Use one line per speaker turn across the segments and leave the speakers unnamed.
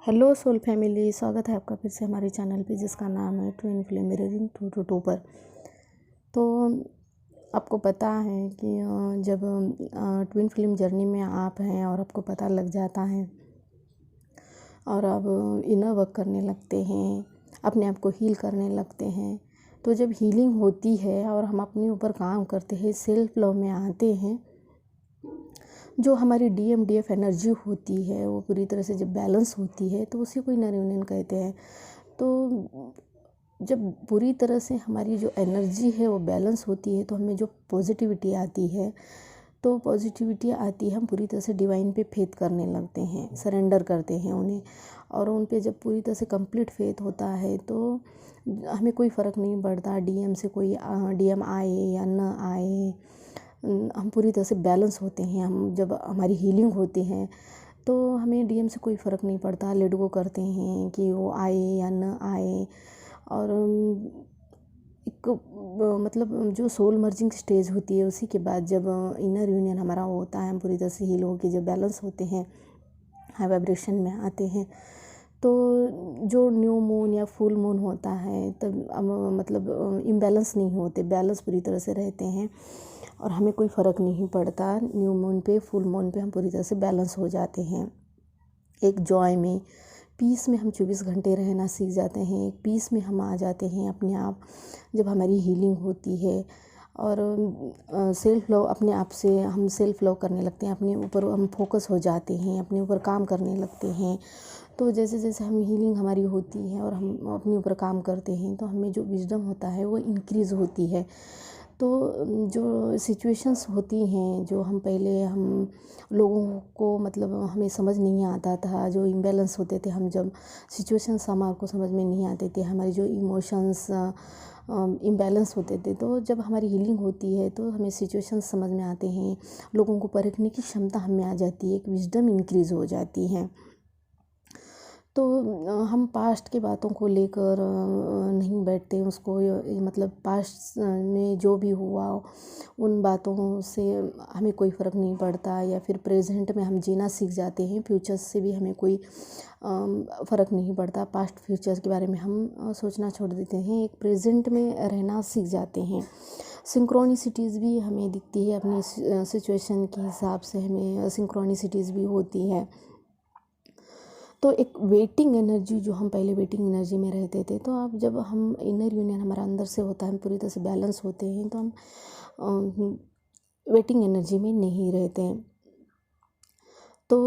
Hello soul family, स्वागत है आपका फिर से हमारे चैनल पे जिसका नाम है ट्विन फ्लेम मिररिंग 222 पर। तो आपको पता है कि जब ट्विन फ्लेम जर्नी में आप हैं और आपको पता लग जाता है और आप इनर वर्क करने लगते हैं, अपने आप को हील करने लगते हैं, तो जब हीलिंग होती है और हम अपने ऊपर काम करते हैं, सेल्फ लव में आते हैं, जो हमारी DMDF एनर्जी होती है वो पूरी तरह से जब बैलेंस होती है तो उसी को इनर यूनियन कहते हैं। तो जब पूरी तरह से हमारी जो एनर्जी है वो बैलेंस होती है तो हमें जो पॉजिटिविटी आती है हम पूरी तरह से डिवाइन पे फेथ करने लगते हैं, सरेंडर करते हैं उन्हें। और उन पे जब पूरी तरह से कंप्लीट फेथ होता है तो हमें कोई फ़र्क नहीं पड़ता DM से कोई DM आए या न आए, हम पूरी तरह से बैलेंस होते हैं। हम जब हमारी हीलिंग होती है तो हमें DM से कोई फ़र्क नहीं पड़ता, लेट गो करते हैं कि वो आए या न आए। और एक मतलब जो सोल मर्जिंग स्टेज होती है उसी के बाद जब इनर यूनियन हमारा होता है, हम पूरी तरह से हील होकर जब बैलेंस होते हैं, हाई वाइब्रेशन में आते हैं, तो जो न्यू मून या फुल मून होता है तब मतलब इम्बैलेंस नहीं होते, बैलेंस पूरी तरह से रहते हैं और हमें कोई फ़र्क नहीं पड़ता। न्यू मून पे, फुल मून पे हम पूरी तरह से बैलेंस हो जाते हैं। एक जॉय में, पीस में हम 24 घंटे रहना सीख जाते हैं, एक पीस में हम आ जाते हैं अपने आप जब हमारी हीलिंग होती है। और सेल्फ लव, अपने आप से हम सेल्फ लव करने लगते हैं, अपने ऊपर हम फोकस हो जाते हैं, अपने ऊपर काम करने लगते हैं। तो जैसे जैसे हम हीलिंग हमारी होती है और हम अपने ऊपर काम करते हैं तो हमें जो विजडम होता है वो इंक्रीज़ होती है। तो जो सिचुएशंस होती हैं, जो हम पहले हम लोगों को मतलब हमें समझ नहीं आता था, जो इम्बैलेंस होते थे, हम जब सिचुएशंस हमारे को समझ में नहीं आते थे, हमारी जो इमोशंस इम्बैलेंस होते थे, तो जब हमारी हीलिंग होती है तो हमें सिचुएशंस समझ में आते हैं, लोगों को परखने की क्षमता हमें आ जाती है, एक विजडम इंक्रीज़ हो जाती है। तो हम पास्ट की बातों को लेकर नहीं बैठते, उसको मतलब पास्ट में जो भी हुआ उन बातों से हमें कोई फ़र्क नहीं पड़ता, या फिर प्रेजेंट में हम जीना सीख जाते हैं, फ्यूचर से भी हमें कोई फ़र्क नहीं पड़ता। पास्ट फ्यूचर के बारे में हम सोचना छोड़ देते हैं, एक प्रेजेंट में रहना सीख जाते हैं। सिंक्रोनिसिटीज़ भी हमें दिखती है, अपनी सिचुएशन के हिसाब से हमें सिंक्रोनिसिटीज़ भी होती है। तो एक वेटिंग एनर्जी, जो हम पहले वेटिंग एनर्जी में रहते थे, तो अब जब हम इनर यूनियन हमारा अंदर से होता है, हम पूरी तरह से बैलेंस होते हैं, तो हम वेटिंग एनर्जी में नहीं रहते हैं। तो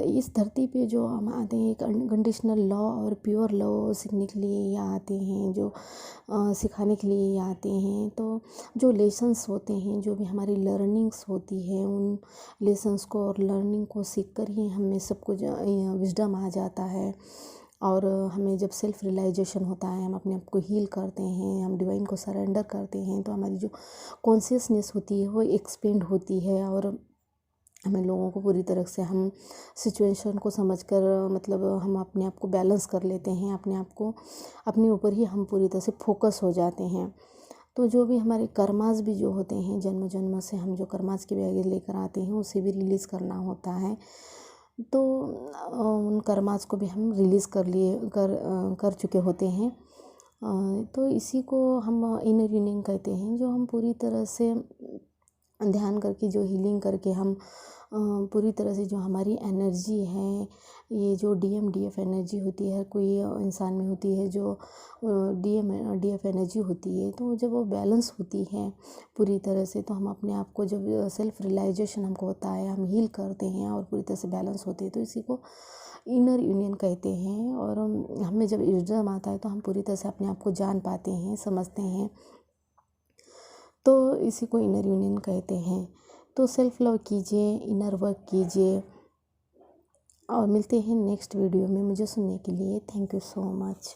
इस धरती पे जो हम आते हैं, एक अनकंडीशनल लव और प्योर लव सीखने के लिए यहाँ आते हैं, जो सिखाने के लिए यहाँ आते हैं। तो जो लेसन्स होते हैं, जो भी हमारी लर्निंग्स होती है, उन लेसन्स को और लर्निंग को सीख कर ही हमें सब कुछ विजडम आ जाता है। और हमें जब सेल्फ रियलाइजेशन होता है, हम अपने आप को हील करते हैं, हम डिवाइन को सरेंडर करते हैं, तो हमारी जो कॉन्शियसनेस होती है वो एक्सपेंड होती है और हमें लोगों को पूरी तरह से हम सिचुएशन को समझकर मतलब हम अपने आप को बैलेंस कर लेते हैं, अपने आप को अपने ऊपर ही हम पूरी तरह से फोकस हो जाते हैं। तो जो भी हमारे कर्मास भी जो होते हैं, जन्म जन्म से हम जो कर्मास के बैगेज लेकर आते हैं उसे भी रिलीज़ करना होता है। तो उन कर्मास को भी हम रिलीज़ कर चुके होते हैं। तो इसी को हम इनर यूनियन कहते हैं, जो हम पूरी तरह से ध्यान करके, जो हीलिंग करके हम पूरी तरह से जो हमारी एनर्जी है, ये जो DMDF एनर्जी होती है, हर कोई इंसान में होती है, जो DMDF एनर्जी होती है, तो जब वो बैलेंस होती है पूरी तरह से, तो हम अपने आप को जब सेल्फ रियलाइजेशन हमको होता है, हम हील करते हैं और पूरी तरह से बैलेंस होते हैं, तो इसी को इनर यूनियन कहते हैं। और हमें जब विजडम आता है तो हम पूरी तरह से अपने आप को जान पाते हैं, समझते हैं, तो इसी को इनर यूनियन कहते हैं। तो सेल्फ लव कीजिए, इनर वर्क कीजिए और मिलते हैं नेक्स्ट वीडियो में। मुझे सुनने के लिए थैंक यू सो मच।